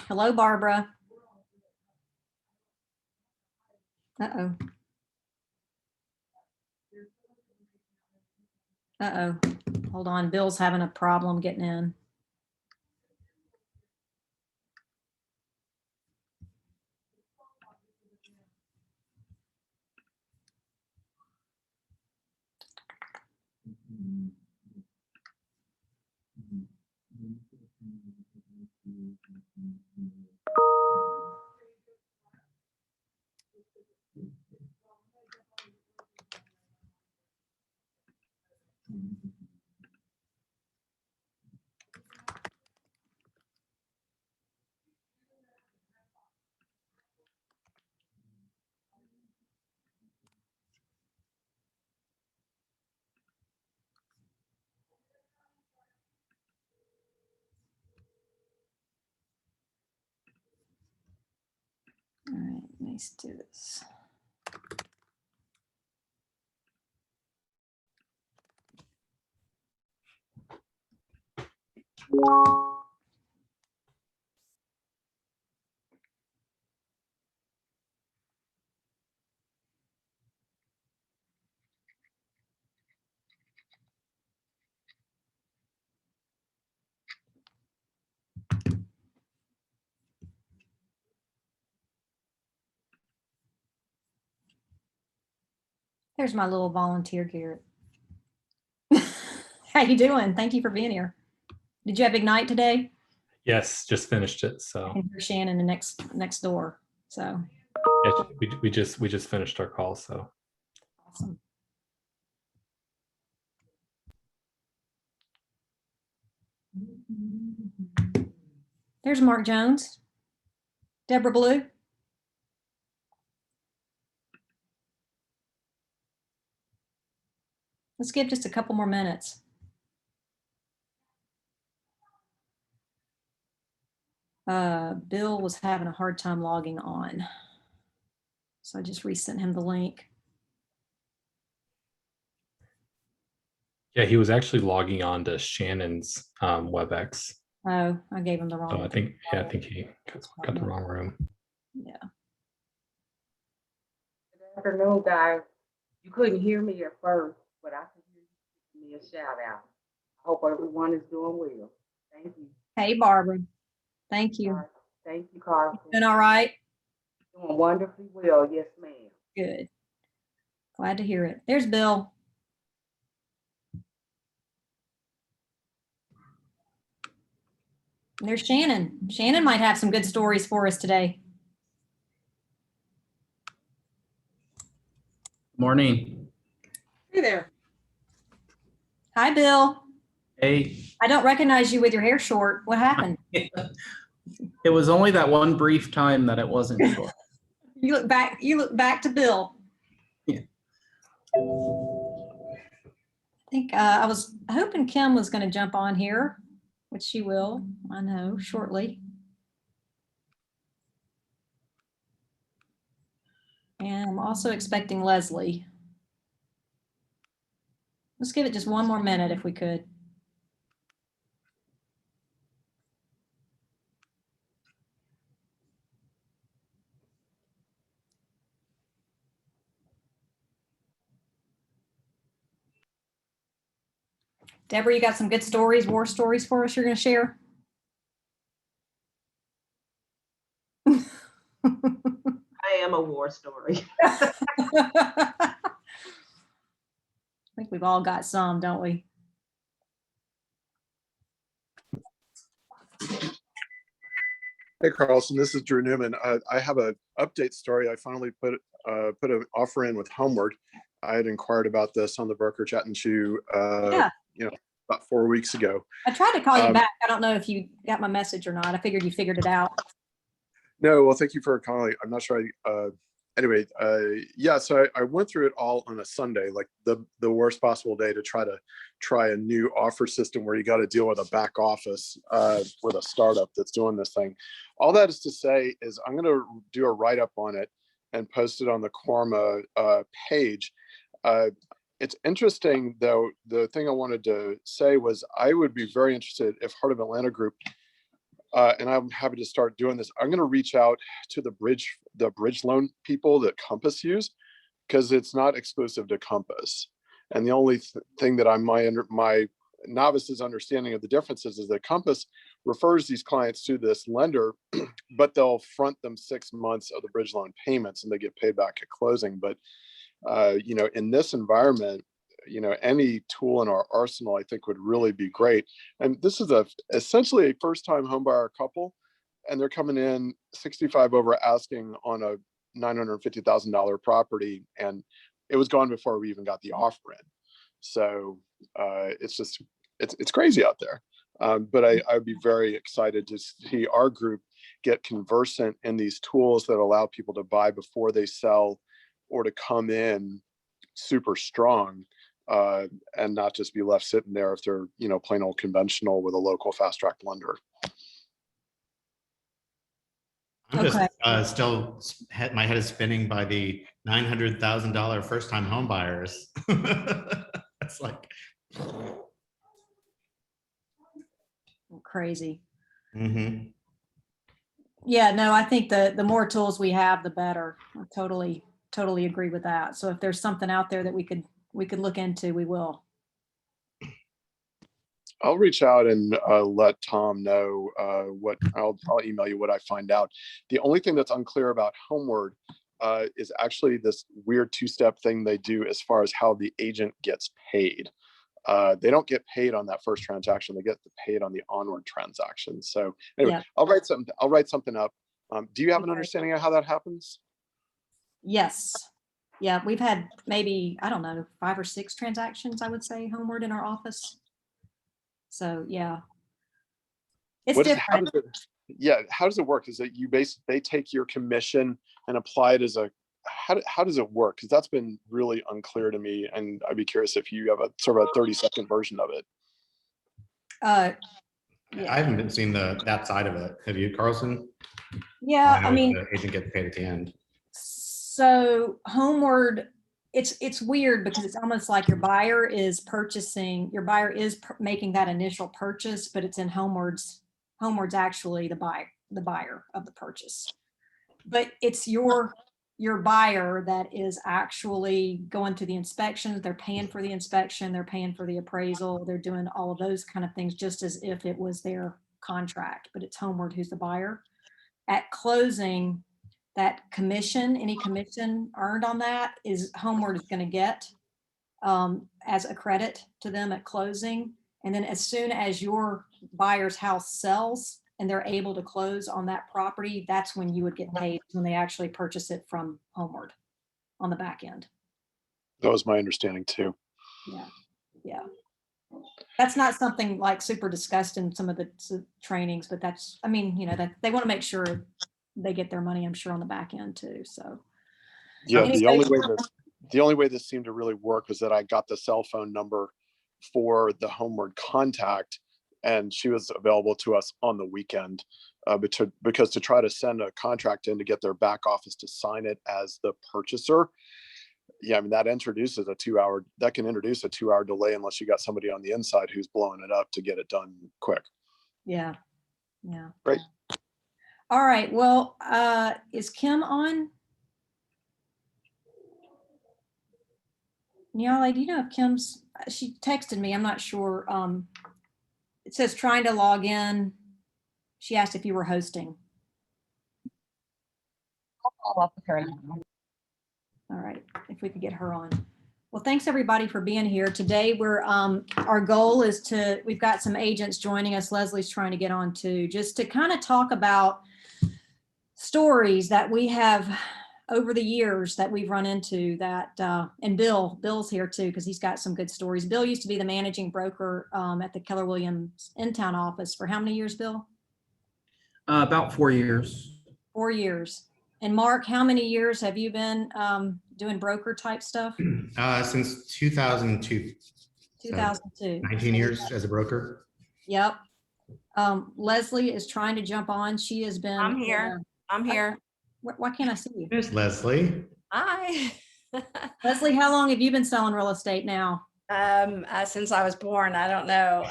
Hello, Barbara. Uh-oh. Uh-oh. Hold on. Bill's having a problem getting in. All right, let's do this. There's my little volunteer, Garrett. How you doing? Thank you for being here. Did you have Ignite today? Yes, just finished it. So and here's Shannon the next door. So yeah, we just finished our call. So awesome. There's Mark Jones. Deborah Blue. Let's give just a couple more minutes. Bill was having a hard time logging on. So I just resent him the link. yeah, he was actually logging on to Shannon's WebEx. Oh, I gave him the wrong. So I think he got the wrong room. Yeah. Good afternoon, guys. You couldn't hear me at first, but I could hear you giving me a shout out. I hope everyone is doing well. Thank you. Hey, Barbara. Thank you. Thank you, Carlson. Doing all right? Doing wonderfully well. Yes, ma'am. Good. Glad to hear it. There's Bill. And there's Shannon. Shannon might have some good stories for us today. Morning. Hey there. Hi, Bill. Hey. I don't recognize you with your hair short. What happened? It was only that one brief time that it wasn't short. You look back to Bill. Yeah. I think I was hoping Kim was going to jump on here, which she will, I know, shortly. And I'm also expecting Leslie. Let's give it just one more minute if we could. Deborah, you got some good stories, war stories for us you're going to share? I am a war story. I think we've all got some, don't we? Hey, Carlson, this is Drew Newman. I have an update story. I finally put an offer in with Homeward. I had inquired about this on the broker chat and Yeah. about 4 weeks ago. I tried to call you back. I don't know if you got my message or not. I figured you figured it out. No, well, thank you for calling. I'm not sure. Anyway, yeah, so I went through it all on a Sunday, like the worst possible day to try a new offer system where you got to deal with a back office with a startup that's doing this thing. All that is to say is I'm going to do a write-up on it and post it on the Korma page. It's interesting, though. The thing I wanted to say was I would be very interested if Heart of Atlanta Group and I'm happy to start doing this. I'm going to reach out to the bridge loan people that Compass use, because it's not exclusive to Compass. And the only thing that my novice's understanding of the differences is that Compass refers these clients to this lender, but they'll front them 6 months of the bridge loan payments and they get paid back at closing. But in this environment, any tool in our arsenal, I think, would really be great. And this is essentially a first-time homebuyer couple, and they're coming in 65 over asking on a $950,000 property, and it was gone before we even got the offer in. So it's crazy out there. But I'd be very excited to see our group get conversant in these tools that allow people to buy before they sell, or to come in super strong, and not just be left sitting there if they're, plain old conventional with a local fast track lender. I'm just Okay. still, my head is spinning by the $900,000 first time home buyers. It's like Crazy. mhm. Yeah, no, I think the more tools we have, the better. I totally agree with that. So if there's something out there that we could look into, we will. I'll reach out and let Tom know what I'll email you what I find out. The only thing that's unclear about Homeward is actually this weird two-step thing they do as far as how the agent gets paid. They don't get paid on that first transaction. They get paid on the onward transaction. So anyway, Yeah. I'll write something up. Do you have an Okay. understanding of how that happens? Yes. Yeah, we've had maybe, I don't know, 5 or 6 transactions, I would say, Homeward in our office. So yeah, it's How different. does it work? Is it they take your commission and apply it as a, how does it work? Because that's been really unclear to me, and I'd be curious if you have a sort of a 30-second version of it. Yeah. I haven't seen that side of it. Have you, Carlson? Yeah, I mean, the agent gets paid at the end. so Homeward, it's weird because it's almost like your buyer is making that initial purchase, but it's in Homeward's actually the buyer of the purchase. But it's your buyer that is actually going through the inspections. They're paying for the inspection, they're paying for the appraisal, they're doing all of those kind of things just as if it was their contract, but it's Homeward who's the buyer. At closing, that commission, any commission earned on that is Homeward is going to get as a credit to them at closing. And then as soon as your buyer's house sells and they're able to close on that property, that's when you would get paid, when they actually purchase it from Homeward on the back end. That was my understanding too. Yeah. That's not something like super discussed in some of the trainings, but that's, I mean, that they want to make sure they get their money, I'm sure, on the back end too. So Yeah, anyway. the only way this seemed to really work was that I got the cell phone number for the Homeward contact, and she was available to us on the weekend. Because to try to send a contract in to get their back office to sign it as the purchaser, yeah, I mean, that can introduce a 2-hour delay unless you got somebody on the inside who's blowing it up to get it done quick. Yeah. Great. All right. Well, is Kim on? Nyale, do you know if she texted me, I'm not sure. It says trying to log in. She asked if you were hosting. I'll follow up with her. All right, if we could get her on. Well, thanks everybody for being here today. Our goal is we've got some agents joining us. Leslie's trying to get on too, just to kind of talk about stories that we have over the years that we've run into that, and Bill's here too, because he's got some good stories. Bill used to be the managing broker at the Keller Williams in-town office for how many years, Bill? About 4 years. 4 years. And Mark, how many years have you been doing broker type stuff? Since 2002. 2002. 19 years as a broker. Yep. Leslie is trying to jump on. She has been. I'm here. I'm here. Why can't I see you? There's Leslie. Hi. Leslie, how long have you been selling real estate now? Since I was born, I don't know.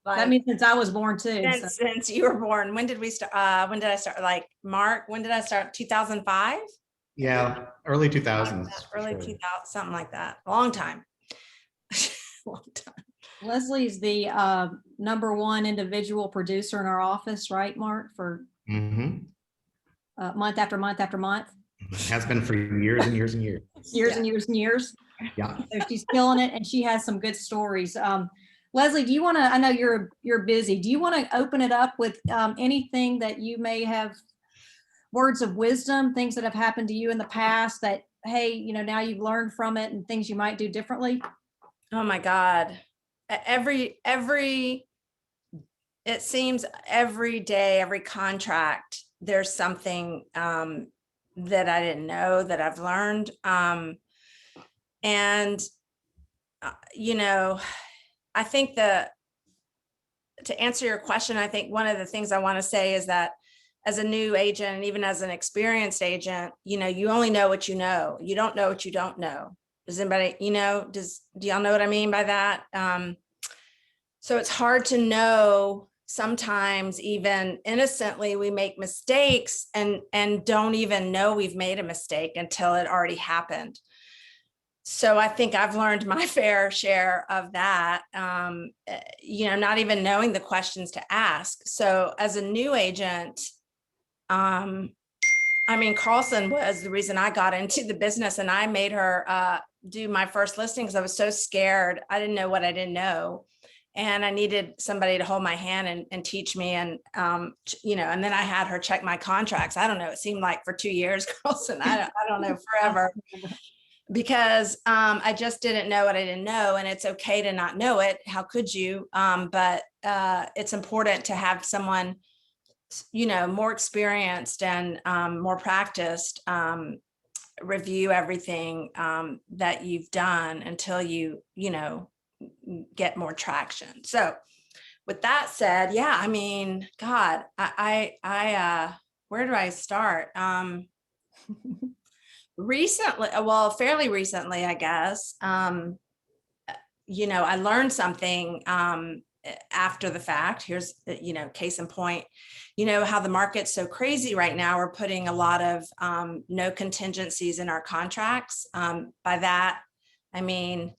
That Like, means since I was born too. So. since you were born, when did we start? When did I start? Like Mark, when did I start? 2005? Yeah, early 2000s. for Early sure. 2000, something like that. Long time. Long time. Leslie's the #1 individual producer in our office, right, Mark? For Mhm. month after month after month, It has been for years and years and years. years Yeah. and years and years. Yeah. So she's killing it, and she has some good stories. Leslie, do you want to? I know you're busy. Do you want to open it up with anything that you may have, words of wisdom, things that have happened to you in the past that, hey, now you've learned from it, and things you might do differently? Oh my God. It seems every day, every contract, there's something that I didn't know that I've learned. And, I think to answer your question, I think one of the things I want to say is that as a new agent, and even as an experienced agent, you only know what you know. You don't know what you don't know. Does anybody, do y'all know what I mean by that? So it's hard to know. Sometimes even innocently, we make mistakes and don't even know we've made a mistake until it already happened. So I think I've learned my fair share of that, not even knowing the questions to ask. So as a new agent, Carlson was the reason I got into the business, and I made her do my first listing because I was so scared. I didn't know what I didn't know. And I needed somebody to hold my hand and teach me. And, and then I had her check my contracts. I don't know. It seemed like for 2 years, Carlson, I don't know, forever. Because I just didn't know what I didn't know, and it's okay to not know it. How could you? But it's important to have someone, more experienced and more practiced, review everything that you've done until you get more traction. So with that said, yeah, God, I where do I start? Recently, well, fairly recently, I guess, I learned something after the fact. Here's, case in point, how the market's so crazy right now. We're putting a lot of no contingencies in our contracts. By that, I mean,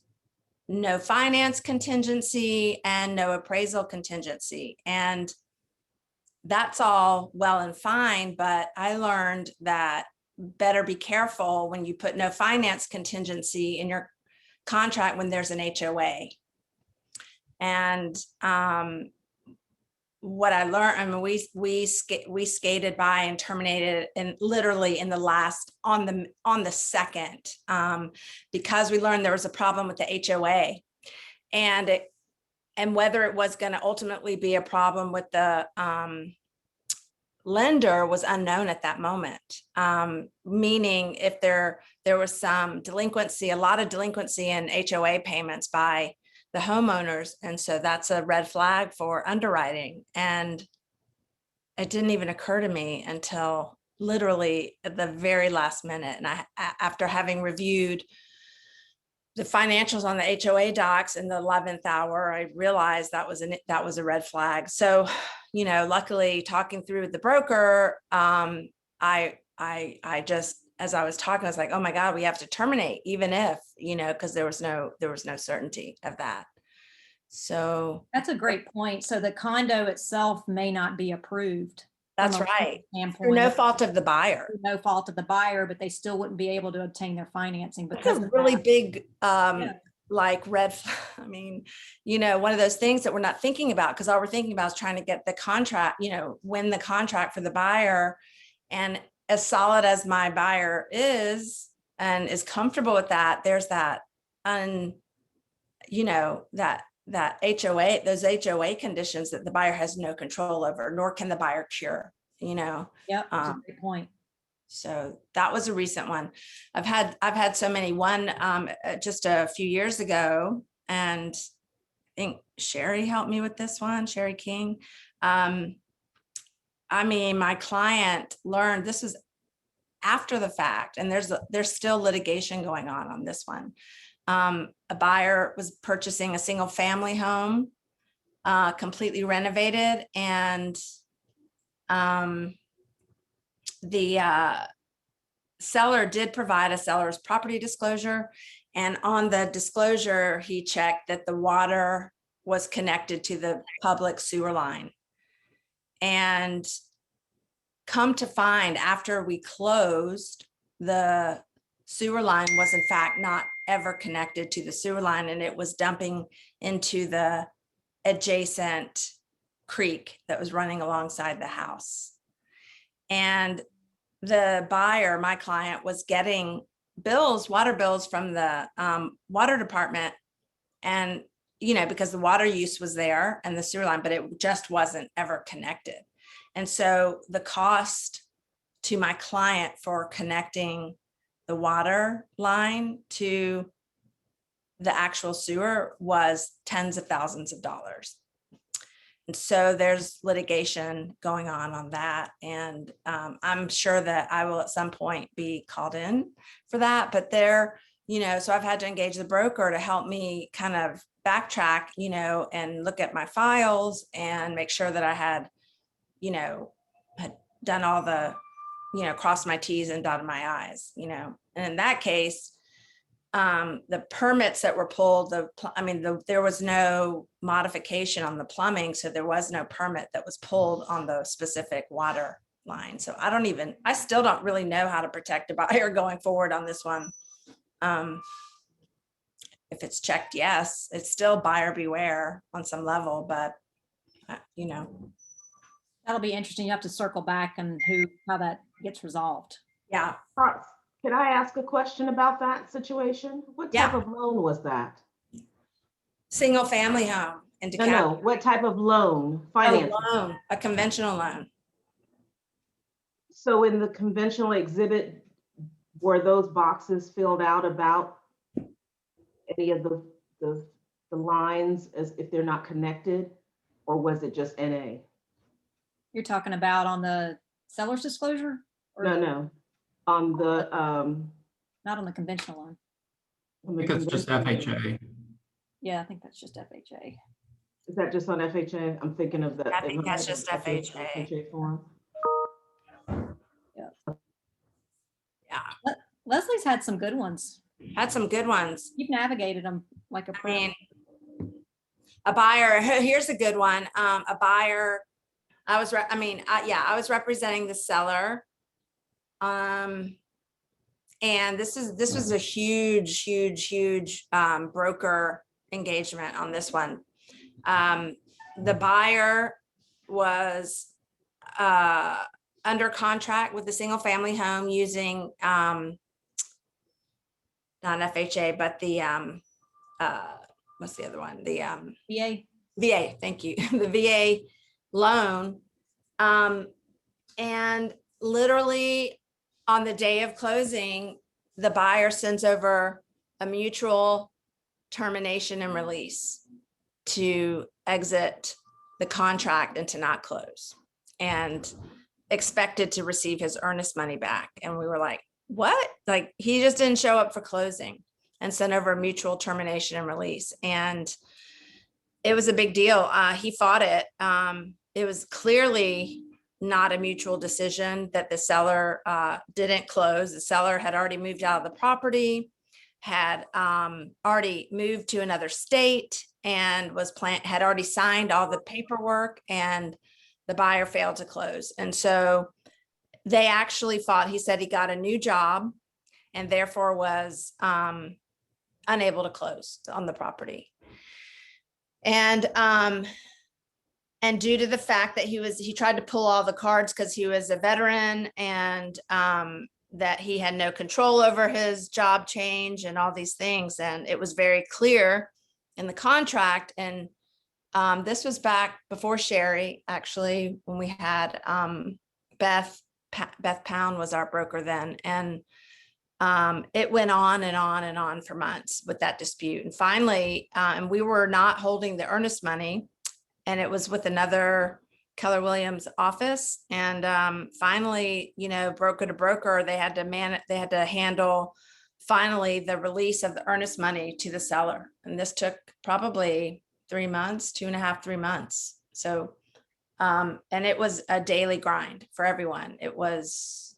no finance contingency and no appraisal contingency. And that's all well and fine, but I learned that better be careful when you put no finance contingency in your contract when there's an HOA. And what I learned, we skated by and terminated, and literally in the last on the second, because we learned there was a problem with the HOA, and whether it was going to ultimately be a problem with the lender was unknown at that moment. Meaning if there was some delinquency, a lot of delinquency in HOA payments by the homeowners. And so that's a red flag for underwriting. And it didn't even occur to me until literally at the very last minute. And after having reviewed the financials on the HOA docs in the 11th hour, I realized that was a red flag. So, luckily talking through with the broker, I just, as I was talking, I was like, oh my God, we have to terminate, even if, because there was no certainty of that. So That's a great point. So the condo itself may not be approved. that's from a right. standpoint. Through no fault of the buyer. Through no fault of the buyer, but they still wouldn't be able to obtain their financing That's because a of really that. big, Yeah. like red flag. One of those things that we're not thinking about, because all we're thinking about is trying to get the contract, win the contract for the buyer. And as solid as my buyer is and is comfortable with that, there's that, that HOA, those HOA conditions that the buyer has no control over, nor can the buyer cure, Yep, that's a great point. So that was a recent one. I've had so many. One just a few years ago, and I think Sherry helped me with this one, Sherry King. My client learned, this was after the fact, and there's still litigation going on this one. A buyer was purchasing a single family home. completely renovated, and the seller did provide a seller's property disclosure. And on the disclosure, he checked that the water was connected to the public sewer line. And come to find, after we closed, the sewer line was in fact not ever connected to the sewer line, and it was dumping into the adjacent creek that was running alongside the house. And the buyer, my client, was getting bills, water bills from the water department, and because the water use was there and the sewer line, but it just wasn't ever connected. And so the cost to my client for connecting the water line to the actual sewer was tens of thousands of dollars. And so there's litigation going on that. And I'm sure that I will at some point be called in for that. But so I've had to engage the broker to help me kind of backtrack, and look at my files and make sure that I had done all the, crossed my T's and dotted my I's, and in that case, the permits that were pulled, there was no modification on the plumbing, so there was no permit that was pulled on the specific water line. So I still don't really know how to protect a buyer going forward on this one. If it's checked, yes, it's still buyer beware on some level, but That'll be interesting. You have to circle back and how that gets resolved. yeah. Can I ask a question about that situation? What type of loan was that? Single family home in DeKalb. No, what type of loan? Finance? Loan, a conventional loan. So in the conventional exhibit, were those boxes filled out about any of the lines as if they're not connected, or was it just NA? You're talking about on the seller's disclosure? No. On the Not on the conventional one. I think it's just FHA. Yeah, I think that's just FHA. Is that just on FHA? I'm thinking of the. I think that's just FHA. FHA form. Yeah, Leslie's had some good ones. had some good ones. You've navigated them like a I pro. mean, a buyer, here's a good one. A buyer, I was representing the seller. And this was a huge broker engagement on this one. The buyer was under contract with a single family home using not FHA, but the what's the other one? The VA, thank you. The VA loan. And literally on the day of closing, the buyer sends over a mutual termination and release to exit the contract and to not close, and expected to receive his earnest money back. And we were like, what? Like, he just didn't show up for closing and sent over a mutual termination and release. And it was a big deal. He fought it. It was clearly not a mutual decision that the seller didn't close. The seller had already moved out of the property, had already moved to another state, and had already signed all the paperwork, and the buyer failed to close. And so they actually fought. He said he got a new job and therefore was unable to close on the property. And due to the fact that he tried to pull all the cards because he was a veteran, and that he had no control over his job change and all these things. And it was very clear in the contract. And this was back before Sherry, actually, when we had Beth Pound was our broker then. And it went on and on and on for months with that dispute. And finally, and we were not holding the earnest money, and it was with another Keller Williams office. And finally, broker to broker, they had to handle finally the release of the earnest money to the seller. And this took probably 3 months, 2.5, 3 months. So, and it was a daily grind for everyone. It was,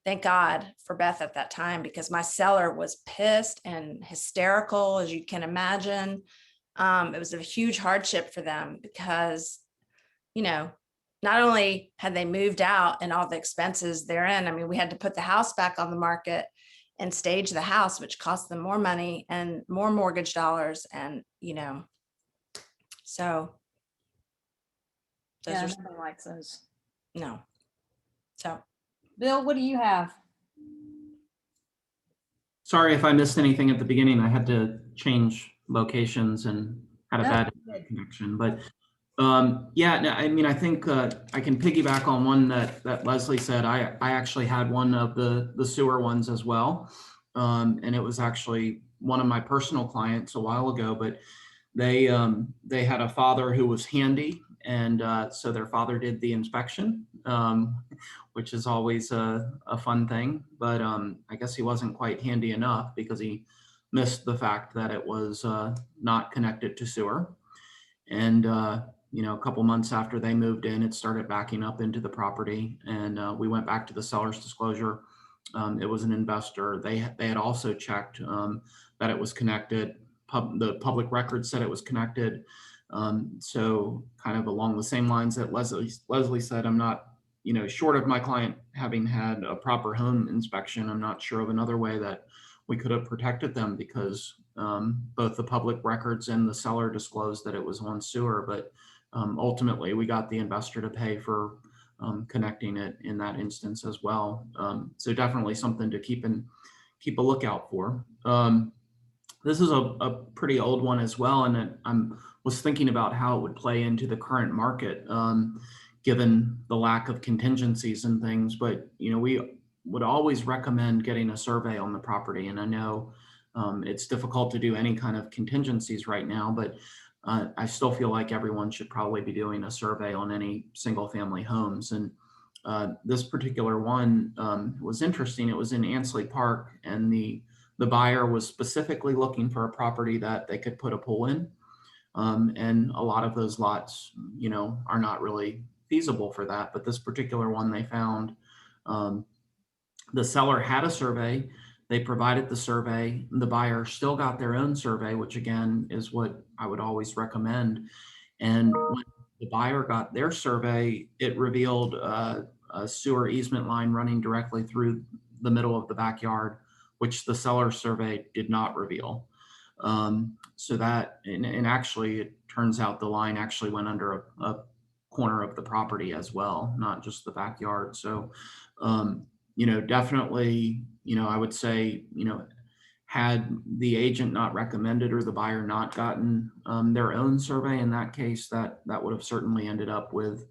thank God for Beth at that time, because my seller was pissed and hysterical, as you can imagine. It was a huge hardship for them because, you know, not only had they moved out and all the expenses therein, I mean, we had to put the house back on the market and stage the house, which cost them more money and more mortgage dollars. And, you know, so. Those Yeah, are, nobody likes those. no. So, Bill, what do you have? Sorry if I missed anything at the beginning. I had to change locations and had a No, bad good. connection. But yeah, no, I mean, I think I can piggyback on one that Leslie said. I actually had one of the sewer ones as well. And it was actually one of my personal clients a while ago, but they had a father who was handy. And so their father did the inspection, which is always a fun thing. But I guess he wasn't quite handy enough because he missed the fact that it was not connected to sewer. And you know, a couple months after they moved in, it started backing up into the property. And we went back to the seller's disclosure. It was an investor. They had also checked that it was connected. The public record said it was connected. So kind of along the same lines that Leslie said, I'm not, you know, short of my client having had a proper home inspection, I'm not sure of another way that we could have protected them, because both the public records and the seller disclosed that it was on sewer. But ultimately, we got the investor to pay for connecting it in that instance as well. So definitely something to keep a lookout for. This is a pretty old one as well, and was thinking about how it would play into the current market, given the lack of contingencies and things. But you know, we would always recommend getting a survey on the property. And I know it's difficult to do any kind of contingencies right now, but I still feel like everyone should probably be doing a survey on any single family homes. And this particular one was interesting. It was in Ansley Park, and the buyer was specifically looking for a property that they could put a pool in. And a lot of those lots, you know, are not really feasible for that. But this particular one they found, the seller had a survey. They provided the survey. The buyer still got their own survey, which again is what I would always recommend. And when the buyer got their survey, it revealed a sewer easement line running directly through the middle of the backyard, which the seller survey did not reveal. So that, and actually it turns out the line actually went under a corner of the property as well, not just the backyard. So, you know, definitely, you know, I would say, you know, had the agent not recommended or the buyer not gotten their own survey, in that case, that would have certainly ended up with,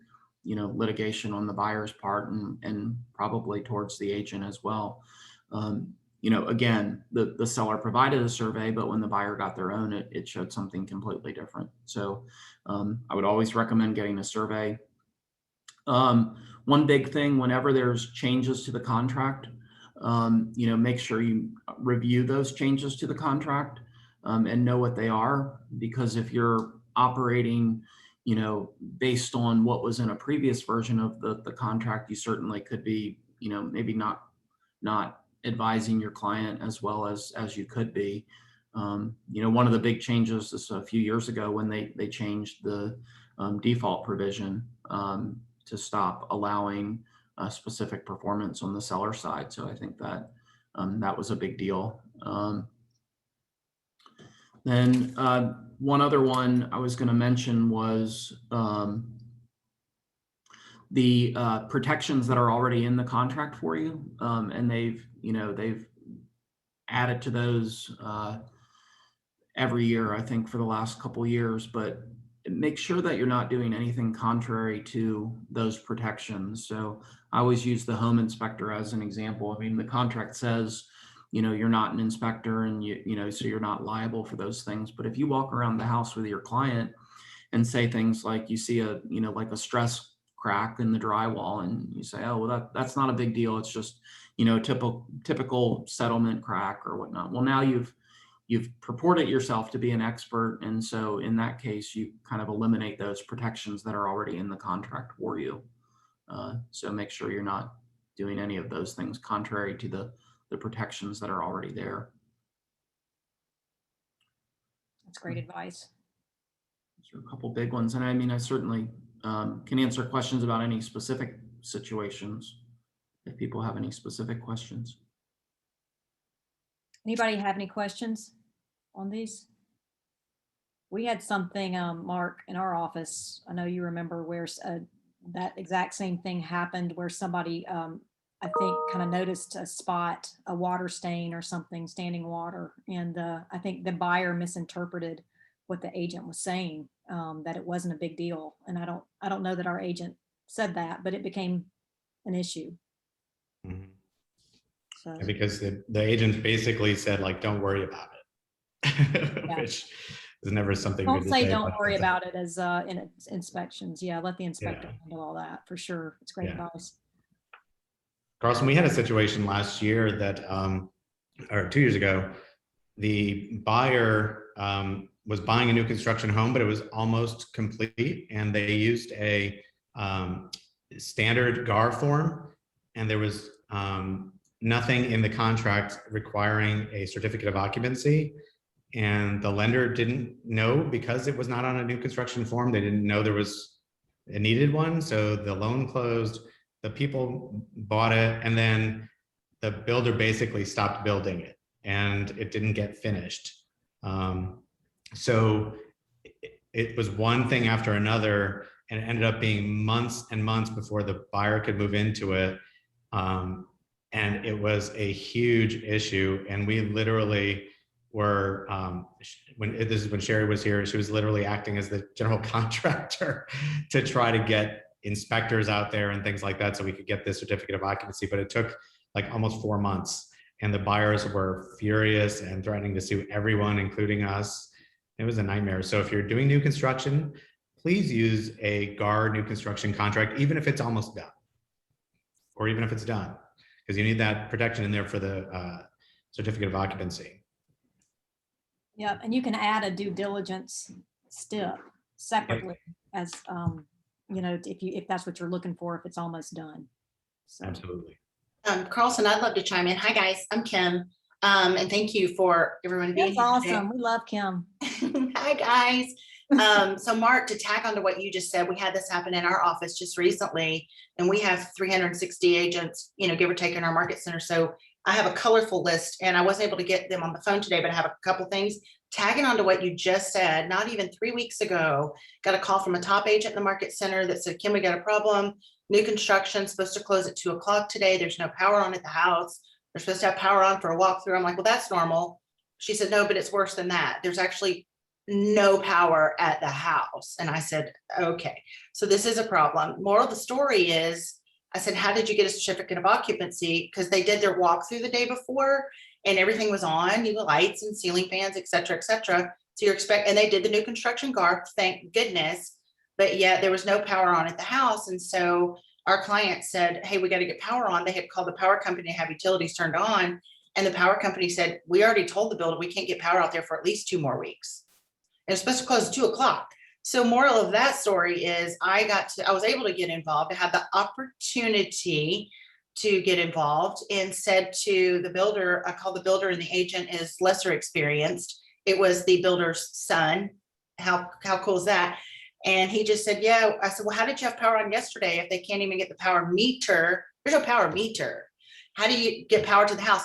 you know, litigation on the buyer's part and probably towards the agent as well. You know, again, the seller provided a survey, but when the buyer got their own, it showed something completely different. So I would always recommend getting a survey. One big thing, whenever there's changes to the contract, you know, make sure you review those changes to the contract and know what they are, because if you're operating, you know, based on what was in a previous version of the contract, you certainly could be, you know, maybe not advising your client as well as you could be. You know, one of the big changes is a few years ago when they changed the default provision to stop allowing specific performance on the seller side. So I think that that was a big deal. Then one other one I was going to mention was the protections that are already in the contract for you, and they've added to those every year, I think, for the last couple of years. But make sure that you're not doing anything contrary to those protections. So I always use the home inspector as an example. I mean, the contract says, you know, you're not an inspector, and you know, so you're not liable for those things. But if you walk around the house with your client and say things like, you see a, you know, like a stress crack in the drywall, and you say, oh, well, that's not a big deal. It's just, you know, typical settlement crack or whatnot. Well, now you've you've purported yourself to be an expert. And so in that case, you kind of eliminate those protections that are already in the contract for you. So make sure you're not doing any of those things contrary to the protections that are already there. That's great advice. Those are a couple big ones. And I mean, I certainly can answer questions about any specific situations if people have any specific questions. Anybody have any questions on these? We had something, Mark, in our office. I know you remember where that exact same thing happened where somebody, I think, kind of noticed a spot, a water stain or something, standing water. And I think the buyer misinterpreted what the agent was saying, that it wasn't a big deal. And I don't know that our agent said that, but it became an issue. Mhm. So, Yeah, because the agent basically said, like, don't worry about it, Yeah. which is never something don't good to say say. don't but worry that's- about it as in inspections. Yeah, let the inspector Yeah. handle all that for sure. It's great Yeah. advice. Carlson, we had a situation last year that, or 2 years ago, the buyer was buying a new construction home, but it was almost complete, and they used a standard GAR form, and there was nothing in the contract requiring a certificate of occupancy. And the lender didn't know, because it was not on a new construction form, they didn't know it needed one. So the loan closed, the people bought it, and then the builder basically stopped building it and it didn't get finished. So it was one thing after another, and it ended up being months and months before the buyer could move into it. And it was a huge issue. And we literally were, this is when Sherry was here, she was literally acting as the general contractor to try to get inspectors out there and things like that so we could get this certificate of occupancy. But it took like almost 4 months, and the buyers were furious and threatening to sue everyone, including us. It was a nightmare. So if you're doing new construction, please use a GAR new construction contract, even if it's almost done, or even if it's done, because you need that protection in there for the certificate of occupancy. Yeah, and you can add a due diligence step separately as, if that's what you're looking for, if it's almost done. So. Absolutely. Carlson, I'd love to chime in. Hi, guys. I'm Kim. And thank you for everyone being That's here awesome. We love Kim. today. Hi, guys. So Mark, to tack onto what you just said, we had this happen in our office just recently, and we have 360 agents, give or take, in our market center. So I have a colorful list, and I wasn't able to get them on the phone today, but I have a couple things tagging onto what you just said. Not even 3 weeks ago, got a call from a top agent in the market center that said, Kim, we got a problem. New construction supposed to close at 2 o'clock today. There's no power on at the house. They're supposed to have power on for a walkthrough. I'm like, well, that's normal. She said, no, but it's worse than that. There's actually no power at the house. And I said, okay, so this is a problem. Moral of the story is, I said, how did you get a certificate of occupancy? Because they did their walkthrough the day before and everything was on, lights and ceiling fans, et cetera, et cetera. So you're and they did the new construction GAR, thank goodness, but yet there was no power on at the house. And so our client said, hey, we got to get power on. They had called the power company to have utilities turned on. And the power company said, we already told the builder we can't get power out there for at least 2 more weeks. And it's supposed to close at 2 o'clock. So moral of that story is I was able to get involved. I had the opportunity to get involved and said to the builder, I called the builder and the agent is lesser experienced. It was the builder's son. How cool is that? And he just said, yeah. I said, well, how did you have power on yesterday if they can't even get the power meter? There's no power meter. How do you get power to the house?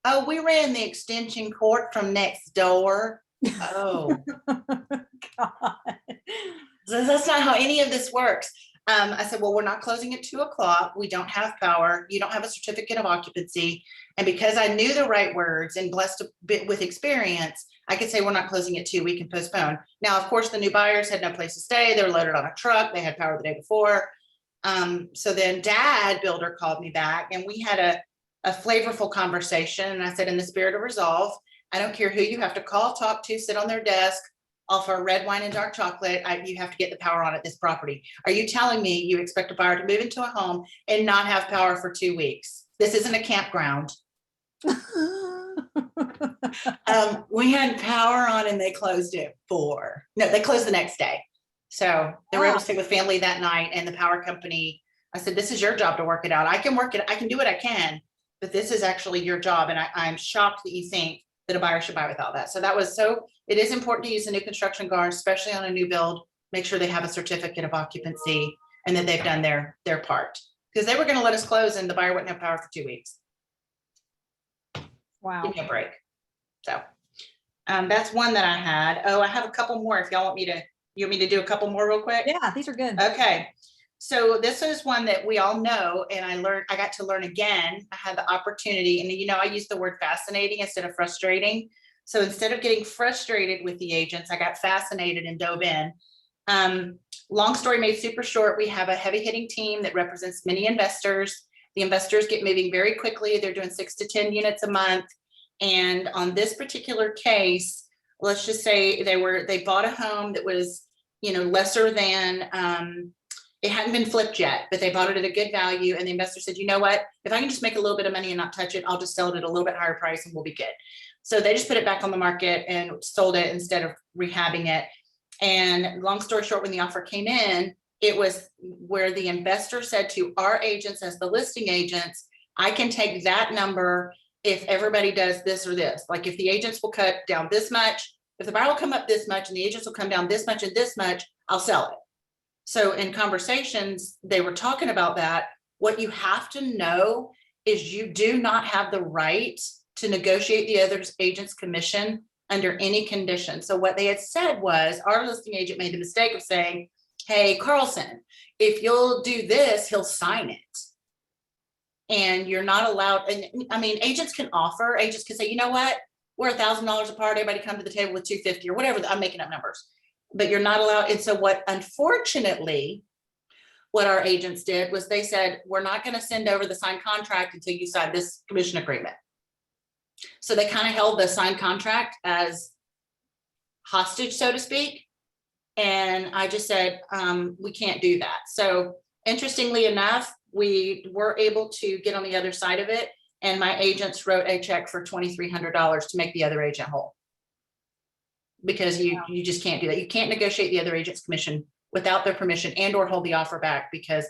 Oh, we ran the extension cord from next door. Oh, God. so that's not how any of this works. I said, well, we're not closing at 2 o'clock. We don't have power. You don't have a certificate of occupancy. And because I knew the right words and blessed a bit with experience, I could say we're not closing at 2, we can postpone. Now, of course, the new buyers had no place to stay. They were loaded on a truck. They had power the day before. So then dad builder called me back and we had a flavorful conversation. And I said, in the spirit of resolve, I don't care who you have to call, talk to, sit on their desk, offer red wine and dark chocolate. You have to get the power on at this property. Are you telling me you expect a buyer to move into a home and not have power for 2 weeks? This isn't a campground. We had power on and they closed at 4. No, they closed the next day. So they were able to stay with family that night, and the power company, I said, this is your job to work it out. I can work it, I can do what I can, but this is actually your job. And I'm shocked that you think that a buyer should buy without that. So it is important to use a new construction guard, especially on a new build. Make sure they have a certificate of occupancy and that they've done their part. Because they were going to let us close and the buyer wouldn't have power for 2 weeks. Wow. Give me a break. So that's one that I had. Oh, I have a couple more if y'all want me to, you want me to do a couple more real quick? Yeah, these are good. Okay. So this is one that we all know, and I got to learn again. I had the opportunity, and I use the word fascinating instead of frustrating. So instead of getting frustrated with the agents, I got fascinated and dove in. Long story made super short, we have a heavy hitting team that represents many investors. The investors get moving very quickly. They're doing 6 to 10 units a month. And on this particular case, let's just say they bought a home that was, lesser than, it hadn't been flipped yet, but they bought it at a good value. And the investor said, you know what, if I can just make a little bit of money and not touch it, I'll just sell it at a little bit higher price and we'll be good. So they just put it back on the market and sold it instead of rehabbing it. And long story short, when the offer came in, it was where the investor said to our agents as the listing agents, I can take that number if everybody does this or this. Like if the agents will cut down this much, if the buyer will come up this much and the agents will come down this much and this much, I'll sell it. So in conversations, they were talking about that. What you have to know is you do not have the right to negotiate the other agent's commission under any condition. So what they had said was our listing agent made the mistake of saying, hey, Carlson, if you'll do this, he'll sign it. And you're not allowed. And I mean, agents can say, you know what, we're $1,000 apart. Everybody come to the table with $250 or whatever. I'm making up numbers, but you're not allowed. And so unfortunately, what our agents did was they said, we're not going to send over the signed contract until you sign this commission agreement. So they kind of held the signed contract as hostage, so to speak. And I just said, we can't do that. So interestingly enough, we were able to get on the other side of it. And my agents wrote a check for $2,300 to make the other agent whole. Because you just can't do that. You can't negotiate the other agent's commission without their permission and or hold the offer back because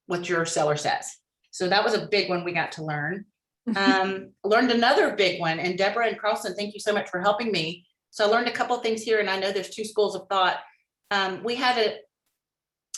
what your seller says. So that was a big one we got to learn. Learned another big one, and Deborah and Carlson, thank you so much for helping me. So I learned a couple of things here, and I know there's 2 schools of thought. We have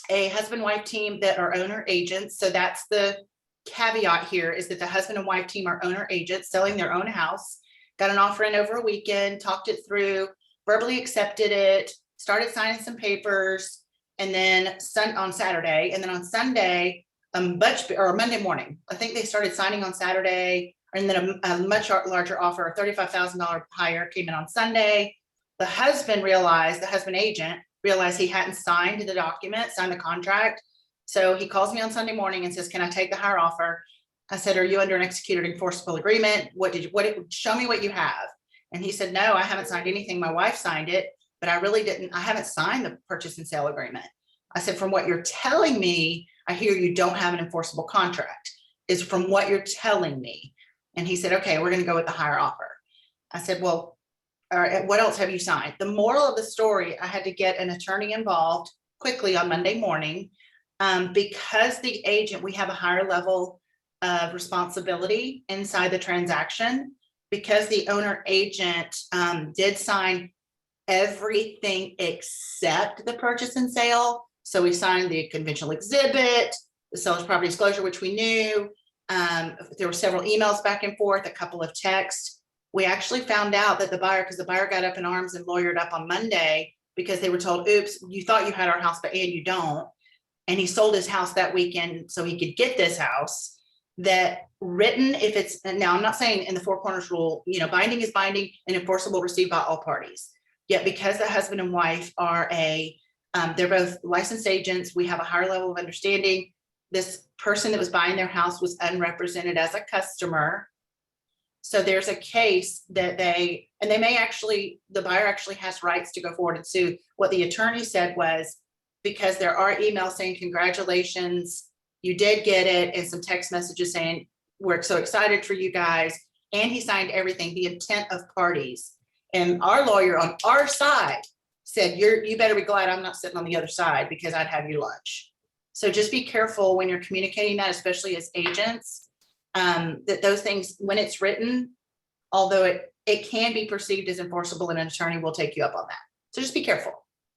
a husband-wife team that are owner agents. So that's the caveat here, is that the husband and wife team are owner agents selling their own house. Got an offer in over a weekend, talked it through, verbally accepted it, started signing some papers, and then on Saturday, and then on Sunday, or Monday morning, I think they started signing on Saturday, and then a much larger offer, a $35,000 higher, came in on Sunday. The husband agent realized he hadn't signed the contract. So he calls me on Sunday morning and says, can I take the higher offer? I said, are you under an executed enforceable agreement? Show me what you have. And he said, no, I haven't signed anything. My wife signed it, but I haven't signed the purchase and sale agreement. I said, from what you're telling me, I hear you don't have an enforceable contract, is from what you're telling me. And he said, okay, we're going to go with the higher offer. I said, well, all right, what else have you signed? The moral of the story, I had to get an attorney involved quickly on Monday morning because the agent, we have a higher level of responsibility inside the transaction, because the owner agent did sign everything except the purchase and sale. So we signed the conventional exhibit, the seller's property disclosure, which we knew. There were several emails back and forth, a couple of texts. We actually found out that because the buyer got up in arms and lawyered up on Monday because they were told, oops, you thought you had our house, but you don't. And he sold his house that weekend so he could get this house. That written, now I'm not saying in the 4 corners rule, binding is binding and enforceable, received by all parties. Yet because the husband and wife are they're both licensed agents, we have a higher level of understanding. This person that was buying their house was unrepresented as a customer. So there's a case that the buyer actually has rights to go forward and sue. What the attorney said was, because there are emails saying, congratulations, you did get it, and some text messages saying, we're so excited for you guys. and he signed everything, the intent of parties. And our lawyer on our side said, you better be glad I'm not sitting on the other side, because I'd have you lunch. So just be careful when you're communicating that, especially as agents, that those things, when it's written, although it can be perceived as enforceable, and an attorney will take you up on that. So just be careful.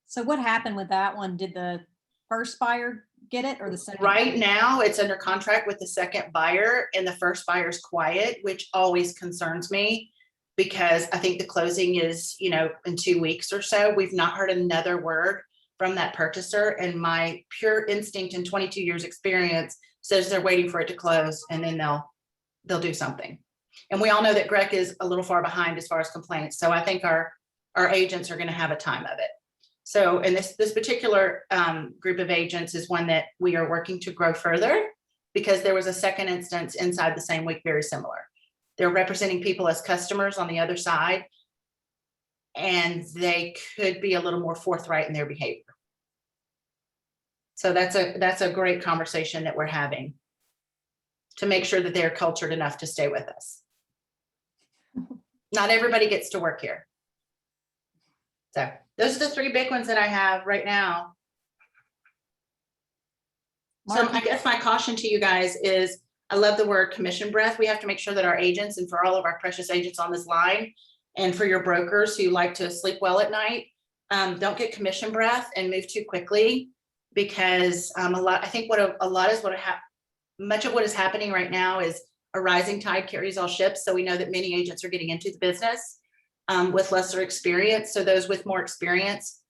So what happened with that one? Did the first buyer get it or the second? Right now, it's under contract with the second buyer, and the first buyer's quiet, which always concerns me, because I think the closing is, in 2 weeks or so. We've not heard another word from that purchaser, and my pure instinct and 22 years experience says they're waiting for it to close, and then they'll do something. And we all know that Greg is a little far behind as far as complaints. So I think our agents are going to have a time of it. So, and this particular group of agents is one that we are working to grow further, because there was a second instance inside the same week, very similar. They're representing people as customers on the other side, and they could be a little more forthright in their behavior. So that's a great conversation that we're having to make sure that they're cultured enough to stay with us. Not everybody gets to work here. So those are the 3 big ones that I have right now. So I guess my caution to you guys is, I love the word commission breath. We have to make sure that our agents, and for all of our precious agents on this line, and for your brokers who like to sleep well at night, don't get commission breath and move too quickly, because much of what is happening right now is a rising tide carries all ships. So we know that many agents are getting into the business with lesser experience. So those with more experience,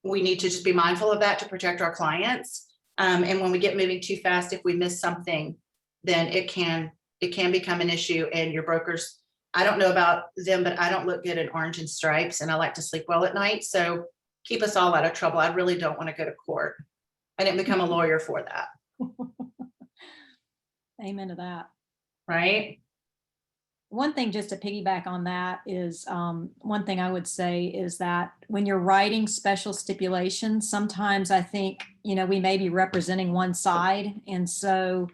we need to just be mindful of that to protect our clients. And when we get moving too fast, if we miss something, then it can become an issue. And your brokers, I don't know about them, but I don't look good in orange and stripes, and I like to sleep well at night. So keep us all out of trouble. I really don't want to go to court. I didn't become a lawyer for that. Amen to that. Right. One thing, just to piggyback on that, is one thing I would say is that when you're writing special stipulations, sometimes I think, we may be representing one side. And so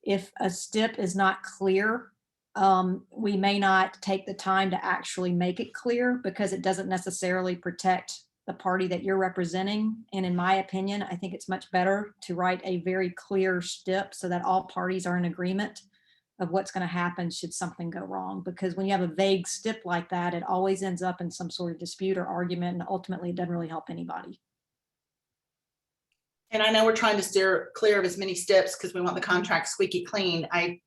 if a stip is not clear, we may not take the time to actually make it clear, because it doesn't necessarily protect the party that you're representing. And in my opinion, I think it's much better to write a very clear stip so that all parties are in agreement of what's going to happen should something go wrong. Because when you have a vague stip like that, it always ends up in some sort of dispute or argument, and ultimately it doesn't really help anybody. And I know we're trying to steer clear of as many steps because we want the contract squeaky clean. I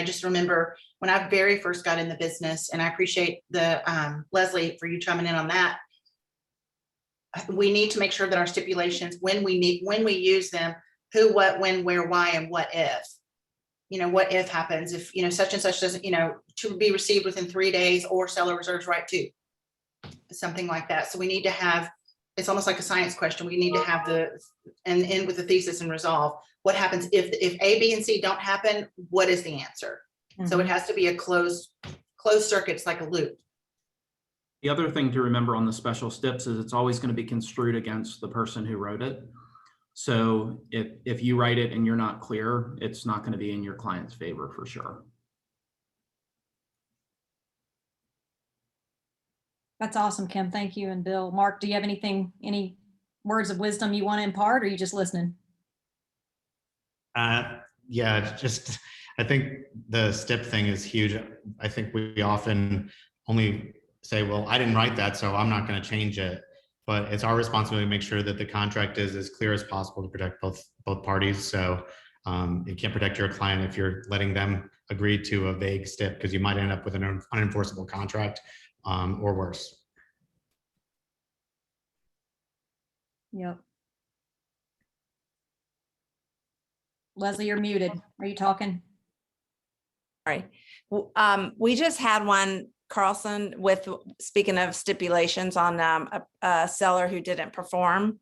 just remember when I very first got in the business, and I appreciate the Leslie for you chiming in on that. We need to make sure that our stipulations, when we use them, who, what, when, where, why, and what if. What if happens if, such and such doesn't, to be received within 3 days, or seller reserves right to, something like that. So we need to have, it's almost like a science question. We need to have and end with the thesis and resolve. What happens if A, B, and C don't happen? What is the answer? Mm-hmm. So it has to be a closed circuit. It's like a loop. The other thing to remember on the special steps is it's always going to be construed against the person who wrote it. So if you write it and you're not clear, it's not going to be in your client's favor for sure. That's awesome, Kim. Thank you. And Bill, Mark, do you have any words of wisdom you want to impart, or are you just listening? Yeah, I think the stip thing is huge. I think we often only say, well, I didn't write that, so I'm not going to change it. But it's our responsibility to make sure that the contract is as clear as possible to protect both parties. So you can't protect your client if you're letting them agree to a vague stip, because you might end up with an unenforceable contract or worse. Yep. Leslie, you're muted. Are you talking? Sorry. We just had one, Carlson, with, speaking of stipulations, on a seller who didn't perform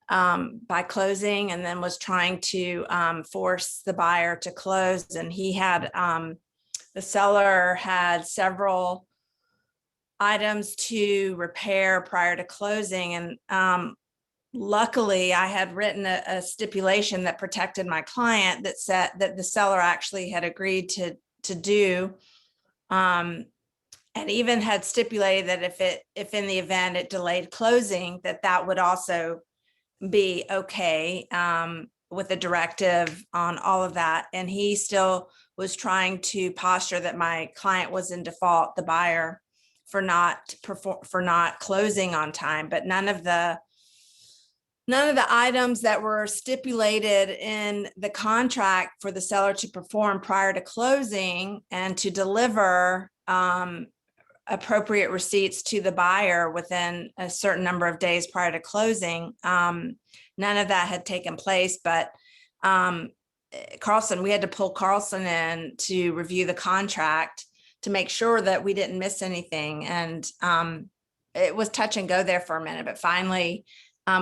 by closing, and then was trying to force the buyer to close. And he had, the seller had several items to repair prior to closing. And luckily I had written a stipulation that protected my client, that said that the seller actually had agreed to do And even had stipulated that if in the event it delayed closing, that would also be okay, with a directive on all of that. And he still was trying to posture that my client was in default, the buyer, for not closing on time. But none of the items that were stipulated in the contract for the seller to perform prior to closing and to deliver appropriate receipts to the buyer within a certain number of days prior to closing, none of that had taken place. But Carlson, we had to pull Carlson in to review the contract to make sure that we didn't miss anything. And it was touch and go there for a minute, but finally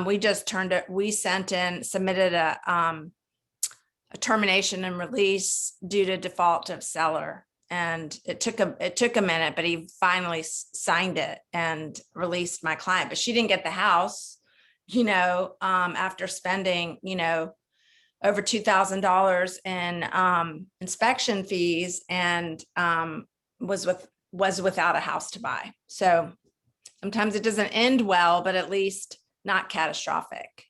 we submitted a termination and release due to default of seller. And it took a minute, but he finally signed it and released my client. But she didn't get the house, after spending, over $2,000 in inspection fees, and was without a house to buy. So sometimes it doesn't end well, but at least not catastrophic,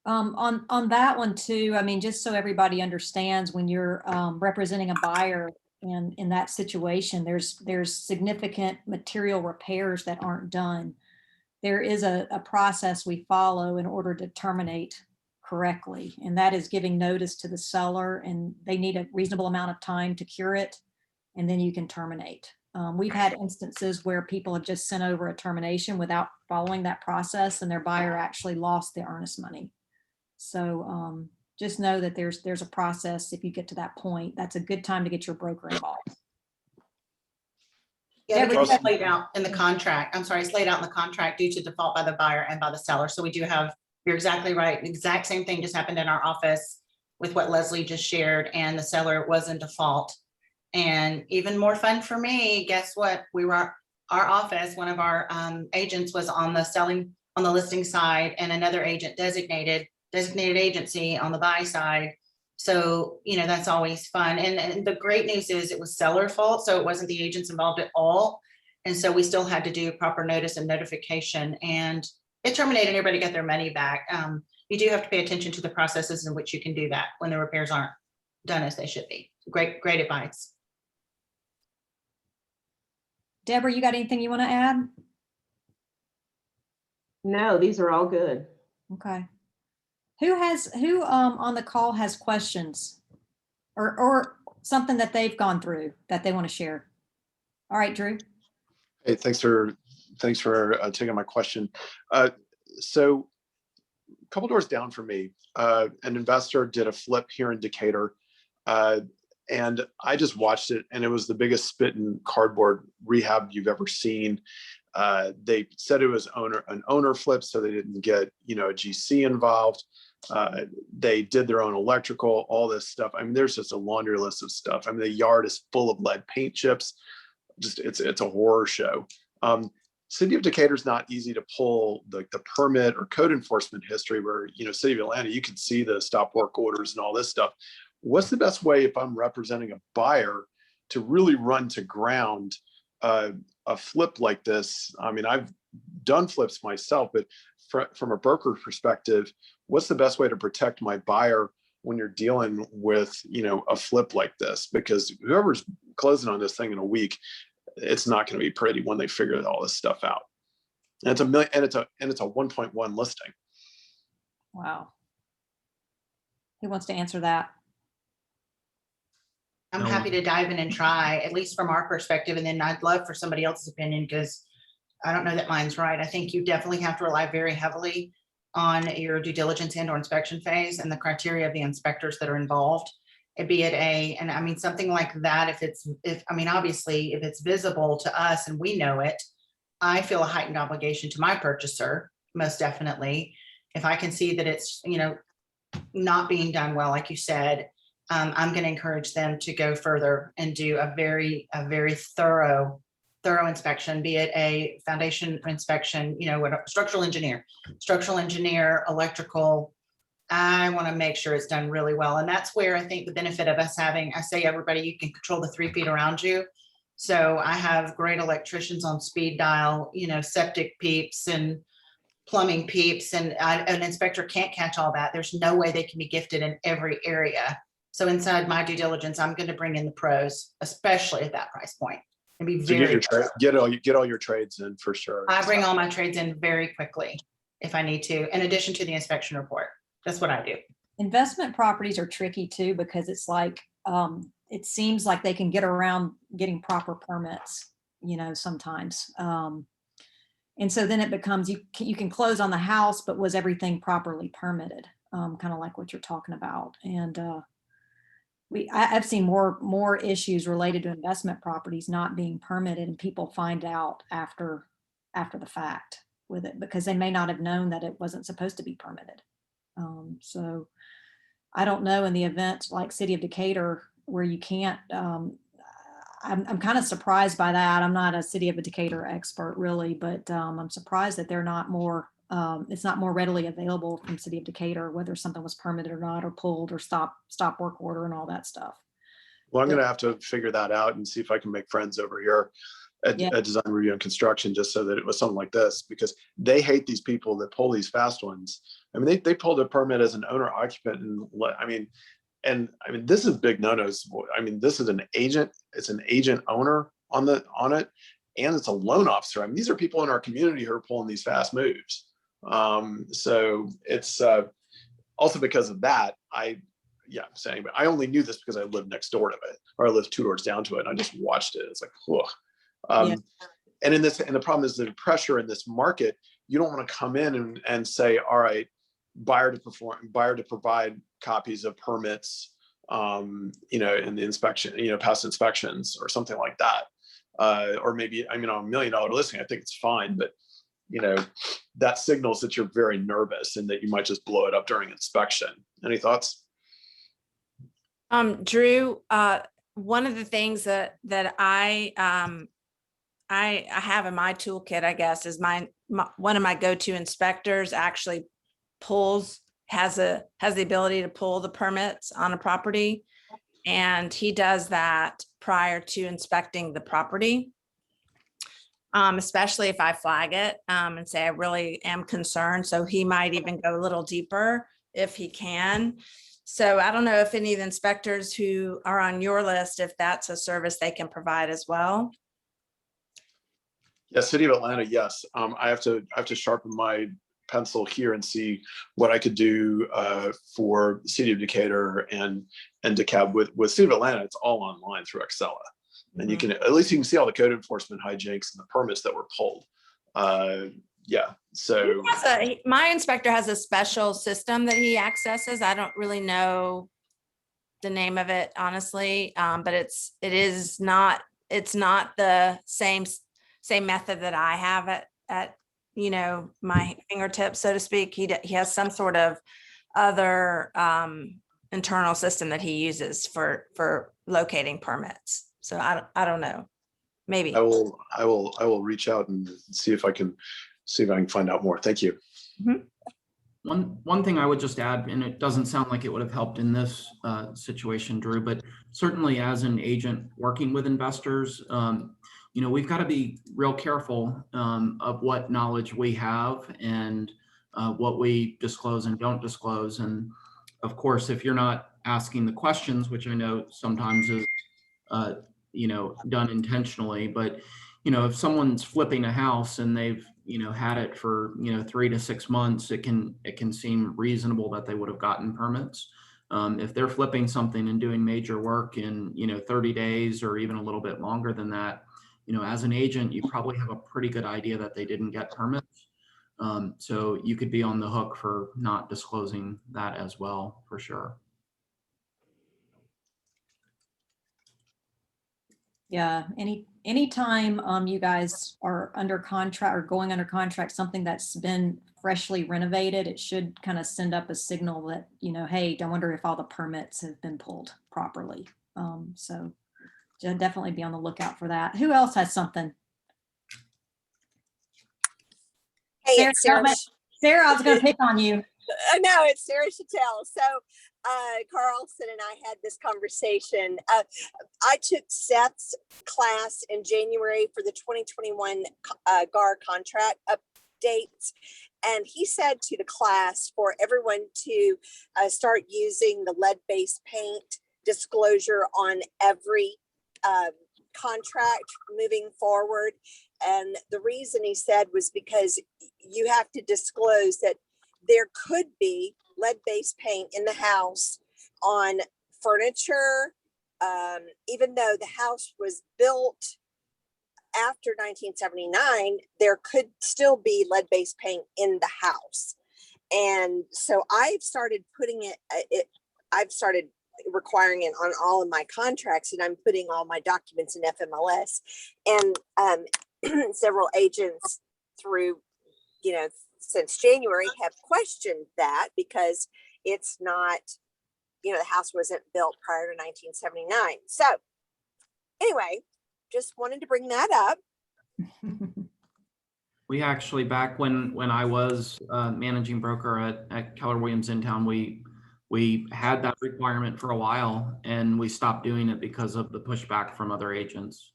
On that one too, I mean, just so everybody understands, when you're representing a buyer in that situation, there's significant material repairs that aren't done. There is a process we follow in order to terminate correctly, and that is giving notice to the seller, and they need a reasonable amount of time to cure it, and then you can terminate. We've had instances where people have just sent over a termination without following that process, and their buyer actually lost their earnest money. So just know that there's a process. If you get to that point, that's a good time to get your broker involved. Yeah, Deborah, it's laid out in the contract. I'm sorry, it's laid out in the contract due to default by the buyer and by the seller. So we do have, you're exactly right. The exact same thing just happened in our office with what Leslie just shared, and the seller was in default. And even more fun for me, guess what? Our office, one of our agents was on the listing side, and another agent designated agency on the buy side. So, that's always fun. And the great news is it was seller fault. So it wasn't the agents involved at all. And so we still had to do proper notice and notification, and it terminated. Everybody got their money back. You do have to pay attention to the processes in which you can do that when the repairs aren't done as they should be. Great advice. Deborah, you got anything you want to add? No, these are all good. Okay. Who on the call has questions or something that they've gone through that they want to share? All right, Drew. Hey, thanks for taking my question. So a couple doors down from me, an investor did a flip here in Decatur, and I just watched it, and it was the biggest spit in cardboard rehab you've ever seen. They said it was an owner flip, so they didn't get a GC involved. They did their own electrical, all this stuff. I mean, there's just a laundry list of stuff. I mean, the yard is full of lead paint chips. Just it's a horror show. City of Decatur is not easy to pull the permit or code enforcement history where, City of Atlanta, you can see the stop work orders and all this stuff. What's the best way, if I'm representing a buyer, to really run to ground a flip like this? I mean, I've done flips myself, but from a broker perspective, what's the best way to protect my buyer when you're dealing with, a flip like this? Because whoever's closing on this thing in a week, it's not going to be pretty when they figure all this stuff out. And it's a 1.1 listing. Wow. Who wants to answer that? I'm happy to dive in and try, at least from our perspective. And then I'd love for somebody else's opinion, because I don't know that mine's right. I think you definitely have to rely very heavily on your due diligence and or inspection phase and the criteria of the inspectors that are involved. Be it something like that, obviously, if it's visible to us and we know it, I feel a heightened obligation to my purchaser, most definitely. If I can see that it's, not being done well, like you said, I'm going to encourage them to go further and do a very thorough inspection, be it a foundation inspection, what a structural engineer, electrical, I want to make sure it's done really well. And that's where I think the benefit of us having, I say everybody, you can control the 3 feet around you. So I have great electricians on speed dial, you know, septic peeps and plumbing peeps, and an inspector can't catch all that. There's no way they can be gifted in every area. So inside my due diligence, I'm going to bring in the pros, especially at that price point, and be So very. get all your trades in for sure. I bring all my trades in very quickly if I need to, in addition to the inspection report. That's what I do. Investment properties are tricky too, because it's like, it seems like they can get around getting proper permits, you know, sometimes. And so then it becomes, you can close on the house, but was everything properly permitted? Kind of like what you're talking about. And I've seen more issues related to investment properties not being permitted, and people find out after the fact with it, because they may not have known that it wasn't supposed to be permitted. So I don't know, in the event like City of Decatur where you can't, I'm kind of surprised by that. I'm not a City of Decatur expert really, but I'm surprised that they're not more, it's not more readily available from City of Decatur, whether something was permitted or not, or pulled, or stop work order and all that stuff. Well, I'm going to have to figure that out and see if I can make friends over here at Design Review and Construction, just so that it was something like this, because they hate these people that pull these fast ones. I mean, they pulled a permit as an owner occupant, and this is big no-nos. I mean, this is an agent. It's an agent owner on it, and it's a loan officer. I mean, these are people in our community who are pulling these fast moves. So it's also because of that. So anyway, I only knew this because I lived next door to it, or I lived 2 doors down to it, and I just watched it. It's like, whoa. And the problem is the pressure in this market. You don't want to come in and say, all right, buyer to provide copies of permits, you know, in the inspection, you know, past inspections or something like that. Or maybe, I mean, on $1 million listing, I think it's fine, but you know, that signals that you're very nervous and that you might just blow it up during inspection. Any thoughts? Drew, one of the things that I have in my toolkit, I guess, is one of my go-to inspectors actually has the ability to pull the permits on a property, and he does that prior to inspecting the property. Especially if I flag it and say I really am concerned. So he might even go a little deeper if he can. So I don't know if any of the inspectors who are on your list, if that's a service they can provide as well. Yeah, City of Atlanta, yes. I have to sharpen my pencil here and see what I could do for City of Decatur and DeKalb. With City of Atlanta, it's all online through Excella. And you can, at least you can see all the code enforcement hijinks and the permits that were pulled. Yeah, so. My inspector has a special system that he accesses. I don't really know the name of it, honestly, but it's not the same method that I have at you know, my fingertips, so to speak. He has some sort of other internal system that he uses for locating permits. So I don't know. Maybe I will reach out and see if I can find out more. Thank you. Mm-hmm. One thing I would just add, and it doesn't sound like it would have helped in this situation, Drew, but certainly as an agent working with investors, you know, we've got to be real careful of what knowledge we have and what we disclose and don't disclose. And of course, if you're not asking the questions, which I know sometimes is you know, done intentionally, but you know, if someone's flipping a house and they've, you know, had it for, you know, 3 to 6 months, it can seem reasonable that they would have gotten permits. If they're flipping something and doing major work in, you know, 30 days or even a little bit longer than that, you know, as an agent, you probably have a pretty good idea that they didn't get permits. So you could be on the hook for not disclosing that as well, for sure. Yeah, anytime you guys are under contract or going under contract, something that's been freshly renovated, it should kind of send up a signal that, you know, hey, I wonder if all the permits have been pulled properly. So definitely be on the lookout for that. Who else has something? Hey, Sarah, it's Sarah. Sarah, I was going to pick on you. No, it's Sarah Chattel. So Carlson and I had this conversation. I took Seth's class in January for the 2021 GAR contract updates. And he said to the class for everyone to start using the lead-based paint disclosure on every contract moving forward. And the reason he said was because you have to disclose that there could be lead-based paint in the house on furniture, even though the house was built after 1979, there could still be lead-based paint in the house. And so I've started putting I've started requiring it on all of my contracts, and I'm putting all my documents in FMLS. And several agents through, since January have questioned that because it's not, the house wasn't built prior to 1979. So anyway, just wanted to bring that up. We actually, back when I was managing broker at Keller Williams in town, we had that requirement for a while, and we stopped doing it because of the pushback from other agents.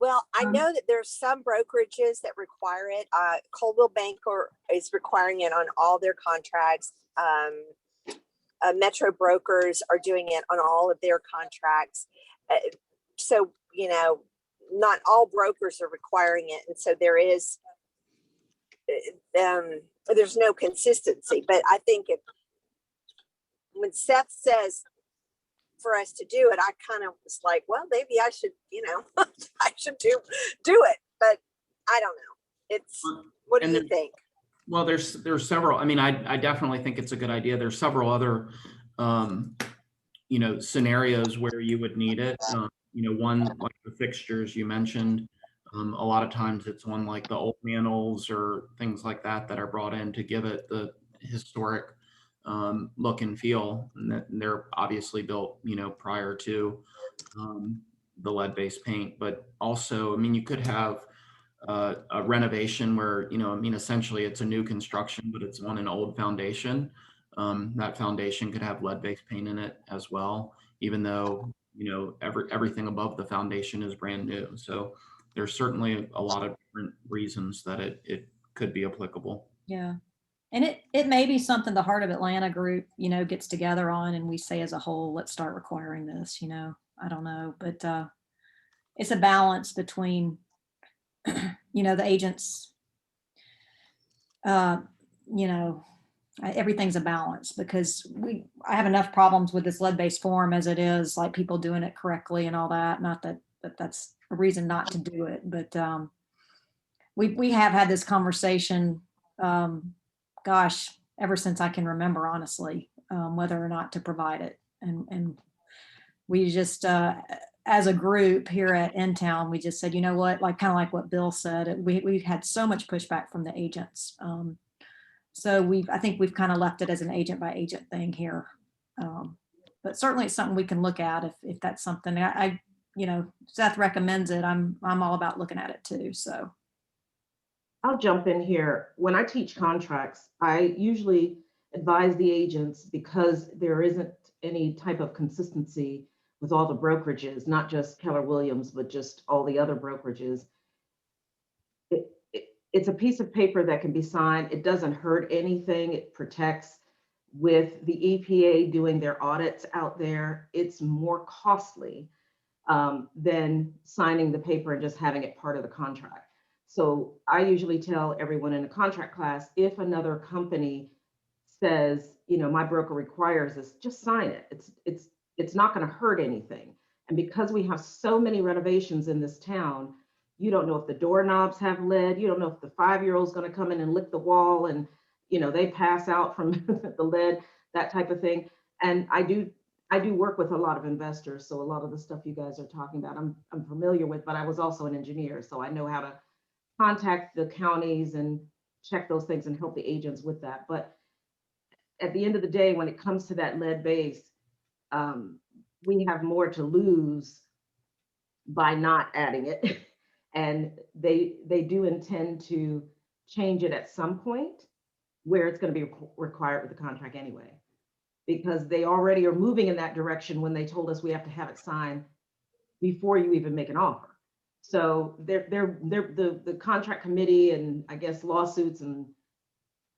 Well, I know that there's some brokerages that require it. Coldwell Banker is requiring it on all their contracts. Metro Brokers are doing it on all of their contracts. So, not all brokers are requiring it. And so there's no consistency. But I think when Seth says for us to do it, I kind of was like, well, maybe I should, I should do it. But I don't know. What do you think? Well, there's several. I mean, I definitely think it's a good idea. There's several other, scenarios where you would need it. One like the fixtures you mentioned. A lot of times it's one like the old mantles or things like that are brought in to give it the historic look and feel. And they're obviously built, prior to the lead-based paint. But also, I mean, you could have a renovation where, essentially it's a new construction, but it's on an old foundation. That foundation could have lead-based paint in it as well, even though, everything above the foundation is brand new. So there's certainly a lot of different reasons that it could be applicable. Yeah. And it may be something the Heart of Atlanta group, gets together on, and we say as a whole, let's start requiring this, I don't know, but it's a balance between, the agents, everything's a balance because I have enough problems with this lead-based form as it is, like people doing it correctly and all that. Not that that's a reason not to do it, but we have had this conversation, ever since I can remember, honestly, whether or not to provide it. And we just, as a group here at InTown, we just said, you know what, kind of like what Bill said, we've had so much pushback from the agents. So I think we've kind of left it as an agent by agent thing here. But certainly it's something we can look at if that's something Seth recommends it. I'm all about looking at it too. So I'll jump in here. When I teach contracts, I usually advise the agents, because there isn't any type of consistency with all the brokerages, not just Keller Williams, but just all the other brokerages. It's a piece of paper that can be signed. It doesn't hurt anything. It protects. With the EPA doing their audits out there, it's more costly than signing the paper and just having it part of the contract. So I usually tell everyone in a contract class, if another company says, my broker requires this, just sign it. It's not going to hurt anything. And because we have so many renovations in this town, you don't know if the doorknobs have lead. You don't know if the 5-year-old's going to come in and lick the wall and, they pass out from the lead, that type of thing. And I do work with a lot of investors. So a lot of the stuff you guys are talking about, I'm familiar with, but I was also an engineer. So I know how to contact the counties and check those things and help the agents with that. But at the end of the day, when it comes to that lead base, we have more to lose by not adding it. And they do intend to change it at some point. where it's going to be required with the contract anyway. Because they already are moving in that direction when they told us we have to have it signed before you even make an offer. So the contract committee and I guess lawsuits and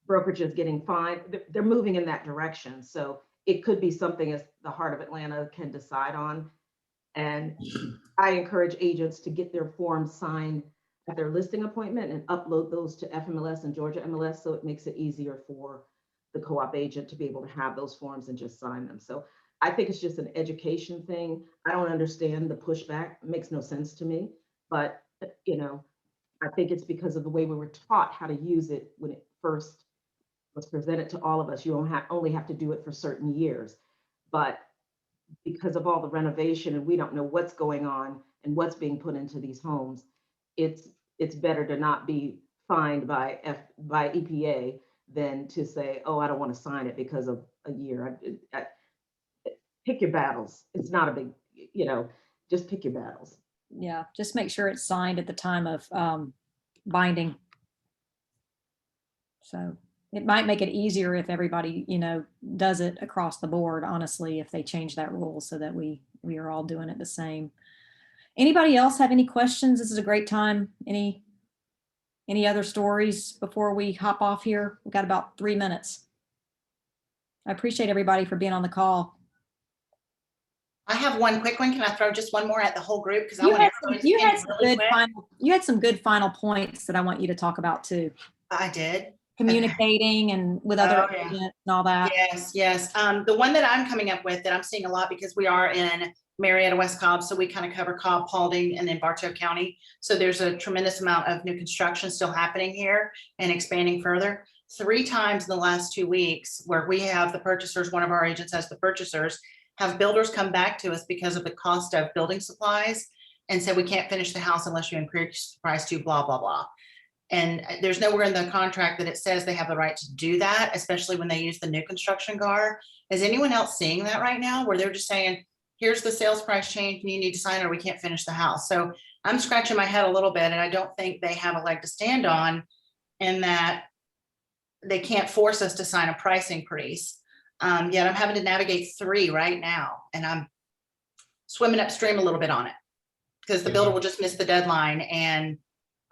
brokerages getting fined, they're moving in that direction. So it could be something as the Heart of Atlanta can decide on. And I encourage agents to get their forms signed at their listing appointment and upload those to FMLS and Georgia MLS, so it makes it easier for the co-op agent to be able to have those forms and just sign them. So I think it's just an education thing. I don't understand the pushback. It makes no sense to me. But, you know, I think it's because of the way we were taught how to use it when it first was presented to all of us. You only have to do it for certain years. But because of all the renovation and we don't know what's going on and what's being put into these homes, it's better to not be fined by EPA than to say, oh, I don't want to sign it because of a year. Pick your battles. It's not a big, you know, just pick your battles. Yeah, just make sure it's signed at the time of binding. So it might make it easier if everybody, you know, does it across the board, honestly, if they change that rule so that we are all doing it the same. Anybody else have any questions? This is a great time. Any other stories before we hop off here? We've got about 3 minutes. I appreciate everybody for being on the call. I have one quick one. Can I throw just one more at the whole group? Because I You want had everybody some, you to had end some really good quick. you had some good final points that I want you to talk about too. I did. Communicating and with other Oh, yeah. agents and all that. Yes, yes. The one that I'm coming up with that I'm seeing a lot because we are in Marietta, West Cobb, so we kind of cover Cobb, Paulding, and then Bartow County. So there's a tremendous amount of new construction still happening here and expanding further. 3 times in the last 2 weeks where we have the purchasers, one of our agents has the purchasers, have builders come back to us because of the cost of building supplies and said, we can't finish the house unless you increase the price to blah, blah, blah. And there's nowhere in the contract that it says they have the right to do that, especially when they use the new construction GAR. Is anyone else seeing that right now where they're just saying, here's the sales price change and you need to sign or we can't finish the house? So I'm scratching my head a little bit and I don't think they have a leg to stand on in that they can't force us to sign a price increase. Yet I'm having to navigate 3 right now and I'm swimming upstream a little bit on it because the builder will just miss the deadline and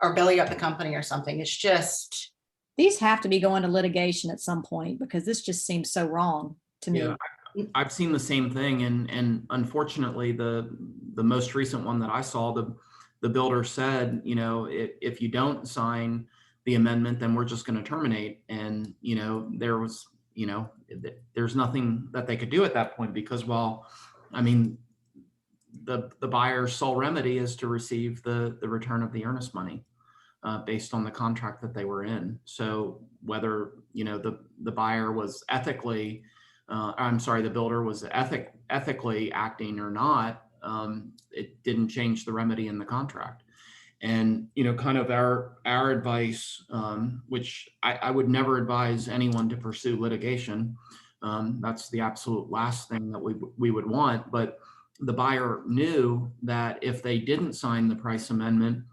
or belly up the company or something. It's just. These have to be going to litigation at some point because this just seems so wrong to me. Yeah, I've seen the same thing, and unfortunately, the most recent one that I saw, the builder said, you know, if you don't sign the amendment, then we're just going to terminate. And you know, there was, you know, there's nothing that they could do at that point because, well, I mean, the buyer's sole remedy is to receive the return of the earnest money. Based on the contract that they were in. So whether, you know, the buyer was ethically, the builder was ethically acting or not, it didn't change the remedy in the contract. And, you know, kind of our advice, which I would never advise anyone to pursue litigation. That's the absolute last thing that we would want. But the buyer knew that if they didn't sign the price amendment,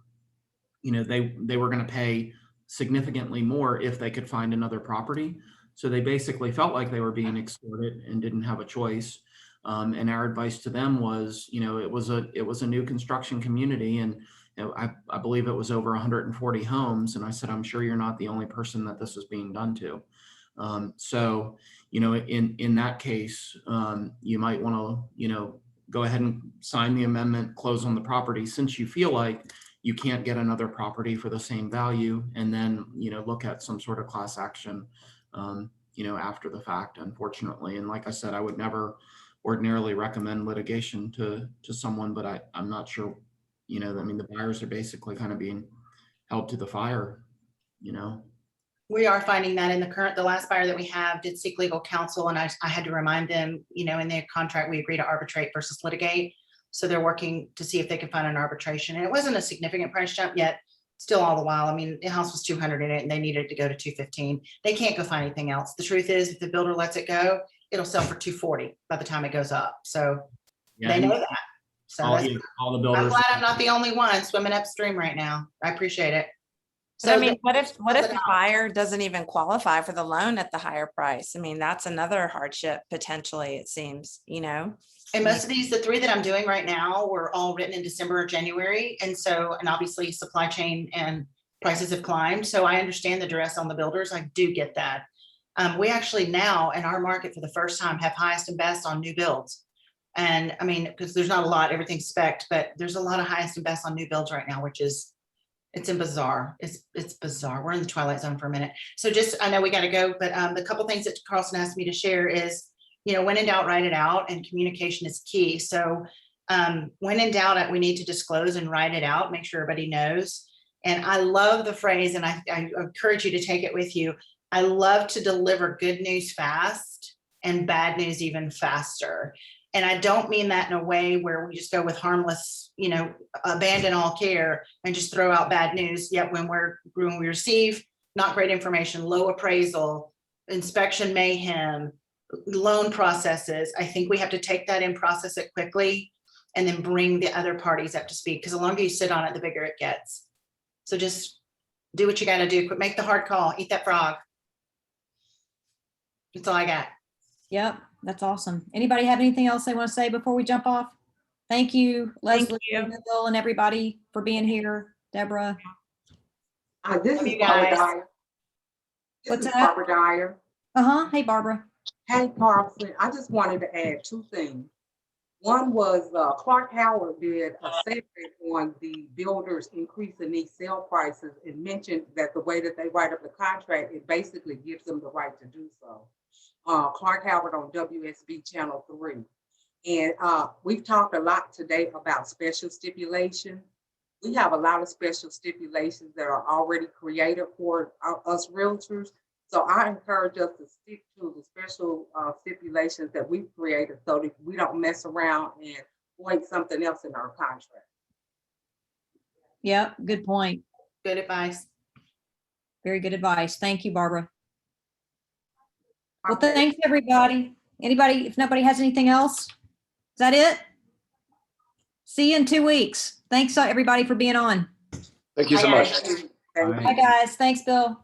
you know, they were going to pay significantly more if they could find another property. So they basically felt like they were being extorted and didn't have a choice. And our advice to them was, you know, it was a new construction community, and you know, I believe it was over 140 homes. And I said, I'm sure you're not the only person that this is being done to. So, you know, in that case, you might want to, you know, go ahead and sign the amendment, close on the property, since you feel like you can't get another property for the same value, and then, you know, look at some sort of class action, you know, after the fact, unfortunately. And like I said, I would never ordinarily recommend litigation to someone, but I'm not sure, you know, I mean, the buyers are basically kind of being held to the fire, you know. We are finding that in the last buyer that we have did seek legal counsel, and I had to remind them, you know, in their contract, we agree to arbitrate versus litigate. So they're working to see if they can find an arbitration. And it wasn't a significant price jump yet, still all the while. I mean, the house was 200 in it and they needed to go to 215. They can't go find anything else. The truth is, if the builder lets it go, it'll sell for 240 by the time it goes up. So they know that. So all the builders, I'm glad I'm not the only one swimming upstream right now. I appreciate it. But I So mean, the- what if Close it the out. buyer doesn't even qualify for the loan at the higher price? I mean, that's another hardship potentially, it seems, you know? And most of these, the 3 that I'm doing right now, were all written in December or January. And so, and obviously supply chain and prices have climbed. So I understand the duress on the builders. I do get that. We actually now in our market for the first time have highest and best on new builds. And I mean, because there's not a lot, everything's spec'd, but there's a lot of highest and best on new builds right now, which is, it's bizarre. It's bizarre. We're in the twilight zone for a minute. So just, I know we got to go, but the couple things that Carlson asked me to share is, you know, when in doubt, write it out, and communication is key. So when in doubt, we need to disclose and write it out, make sure everybody knows. And I love the phrase, and I encourage you to take it with you. I love to deliver good news fast and bad news even faster. And I don't mean that in a way where we just go with harmless, you know, abandon all care and just throw out bad news. Yet when we receive not great information, low appraisal, inspection mayhem, loan processes, I think we have to take that and process it quickly and then bring the other parties up to speed, because the longer you sit on it, the bigger it gets. So just do what you got to do. Make the hard call, eat that frog. That's all I got. Yep, that's awesome. Anybody have anything else they want to say before we jump off? Thank you, Thank Leslie, you. Bill, and everybody for being here. Deborah. This Love is you Barbara guys. Dyer. This What's is that? Barbara Dyer. Uh-huh. Hey, Barbara. Hey, Carlson, I just wanted to add 2 things. One was Clark Howard did a segment on the builders increasing these sale prices and mentioned that the way that they write up the contract, it basically gives them the right to do so. Clark Howard on WSB Channel 3. And we've talked a lot today about special stipulation. We have a lot of special stipulations that are already created for us realtors. So I encourage us to stick to the special stipulations that we've created so that we don't mess around and void something else in our contract. Yep, good point. Good advice. Very good advice. Thank you, Barbara. Well, Okay. thanks, everybody. Anybody, if nobody has anything else, is that it? See you in 2 weeks. Thanks, everybody, for being on. Thank you so Bye, much. guys. Thank you. Bye, guys. Thanks, Bill.